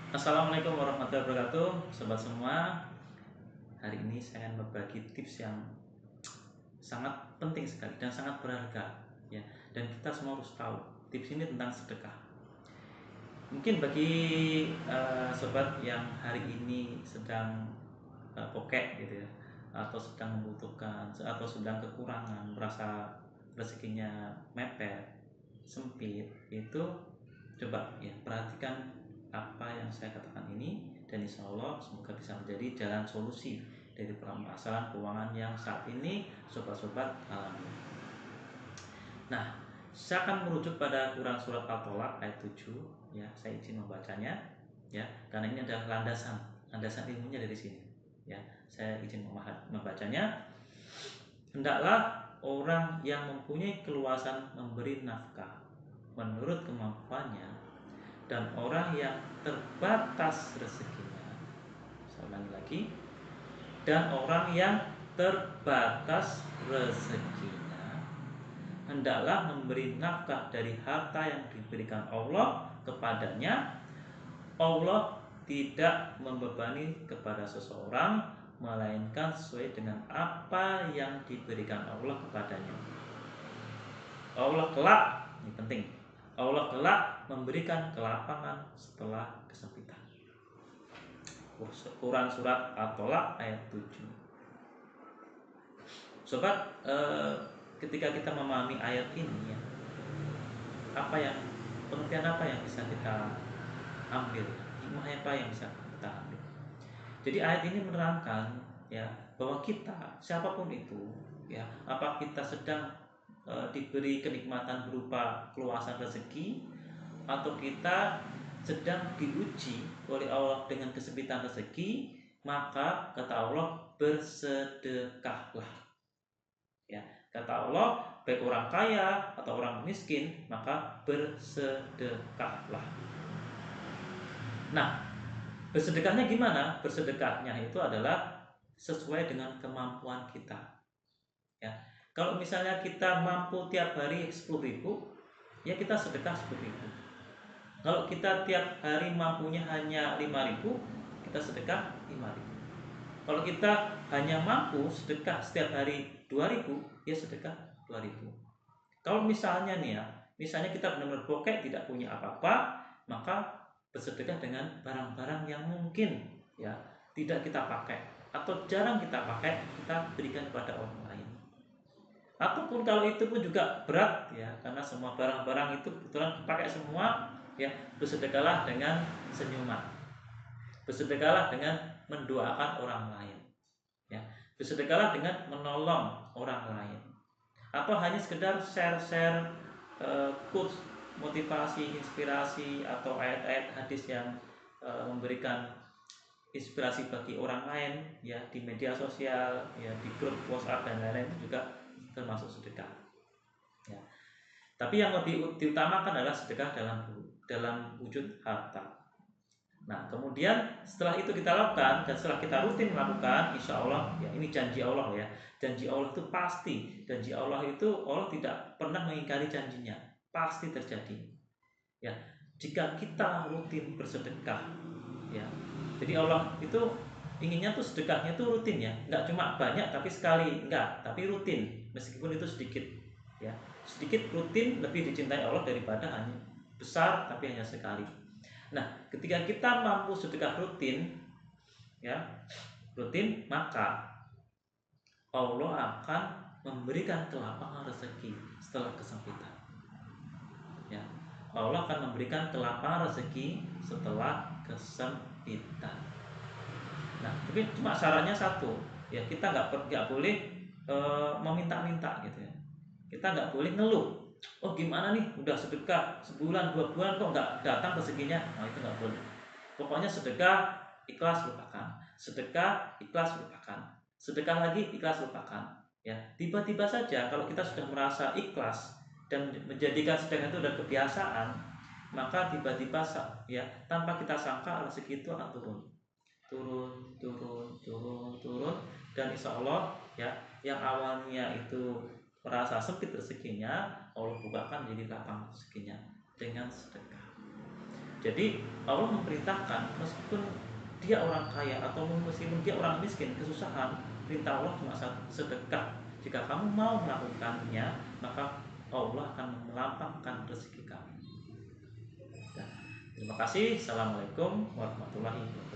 Assalamualaikum warahmatullahi wabarakatuh, sobat semua. Hari ini saya akan berbagi tips yang sangat penting sekali dan sangat berharga, ya. Dan kita semua harus tahu tips ini tentang sedekah. Mungkin bagi sobat yang hari ini sedang pokek gitu ya, atau sedang membutuhkan, atau sedang kekurangan, merasa rezekinya mepet, sempit, itu coba ya perhatikan apa yang saya katakan ini, dan insya Allah semoga bisa menjadi jalan solusi dari permasalahan keuangan yang saat ini sobat-sobat alami. Nah, saya akan merujuk pada Quran surat Al-Tolak ayat 7, ya. Saya izin membacanya, ya, karena ini adalah landasan ilmunya dari sini, ya. Saya izin membacanya. Hendaklah orang yang mempunyai keluasan memberi nafkah menurut kemampuannya, dan orang yang terbatas rezekinya, saya ulangi lagi, dan orang yang terbatas rezekinya hendaklah memberi nafkah dari harta yang diberikan Allah kepadanya. Allah tidak membebani kepada seseorang melainkan sesuai dengan apa yang diberikan Allah kepadanya. Allah kelak, ini penting, Allah kelak memberikan kelapangan setelah kesempitan. Quran surat At-Tolak ayat 7. Sobat, ketika kita memahami ayat ini, ya, pengertian apa yang bisa kita ambil, hikmah apa yang bisa kita ambil? Jadi ayat ini menerangkan, ya, bahwa kita siapapun itu, ya, apa kita sedang diberi kenikmatan berupa keluasan rezeki, atau kita sedang diuji oleh Allah dengan kesempitan rezeki, maka kata Allah, bersedekahlah, ya. Kata Allah, baik orang kaya atau orang miskin, maka bersedekahlah. Nah, bersedekahnya gimana? Bersedekahnya itu adalah sesuai dengan kemampuan kita, ya. Kalau misalnya kita mampu tiap hari 10.000, ya kita sedekah 10.000. Kalau kita tiap hari mampunya hanya 5.000, kita sedekah 5.000. Kalau kita hanya mampu sedekah setiap hari 2.000, ya sedekah 2.000. Kalau misalnya nih ya, misalnya kita benar-benar bokek, tidak punya apa-apa, maka bersedekah dengan barang-barang yang mungkin, ya, tidak kita pakai atau jarang kita pakai, kita berikan kepada orang lain. Ataupun kalau itu pun juga berat, ya, karena semua barang-barang itu kebetulan dipakai semua, ya, bersedekahlah dengan senyuman, bersedekahlah dengan mendoakan orang lain, ya, bersedekahlah dengan menolong orang lain, atau hanya sekedar share-share quotes motivasi, inspirasi, atau ayat-ayat hadis yang memberikan inspirasi bagi orang lain, ya, di media sosial, ya, di grup WhatsApp dan lain-lain, itu juga termasuk sedekah, ya. Tapi yang lebih diutamakan adalah sedekah dalam wujud harta. Nah, kemudian setelah itu kita lakukan, dan setelah kita rutin melakukan, insya Allah, ya, ini janji Allah, ya. Janji Allah itu pasti. Janji Allah itu, Allah tidak pernah mengingkari janjinya, pasti terjadi, ya, jika kita rutin bersedekah, ya. Jadi Allah itu inginnya tuh sedekahnya tuh rutin, ya, nggak cuma banyak tapi sekali, enggak, tapi rutin, meskipun itu sedikit, ya. Sedikit, rutin, lebih dicintai Allah daripada hanya besar tapi hanya sekali. Nah, ketika kita mampu sedekah rutin, ya, rutin, maka Allah akan memberikan kelapangan rezeki setelah kesempitan, ya. Allah akan memberikan kelapangan rezeki setelah kesempitan. Nah, tapi cuma syaratnya satu, ya, kita nggak boleh meminta-minta, gitu ya. Kita nggak boleh ngeluh. Oh, gimana nih, udah sedekah sebulan 2 bulan kok nggak datang rezekinya? Nah, itu nggak boleh. Pokoknya sedekah, ikhlas, lupakan. Sedekah, ikhlas, lupakan. Sedekah lagi, ikhlas, lupakan. Ya, tiba-tiba saja kalau kita sudah merasa ikhlas dan menjadikan sedekah itu udah kebiasaan, maka tiba-tiba, ya, tanpa kita sangka rezeki itu akan turun, dan insya Allah, ya, yang awalnya itu merasa sempit rezekinya, Allah bukakan jadi lapang rezekinya dengan sedekah. Jadi Allah memerintahkan meskipun dia orang kaya atau meskipun dia orang miskin, kesusahan, perintah Allah cuma sedekah. Jika kamu mau melakukannya, maka Allah akan melapangkan rezeki kamu. Ya. Terima kasih. Assalamualaikum warahmatullahi wabarakatuh.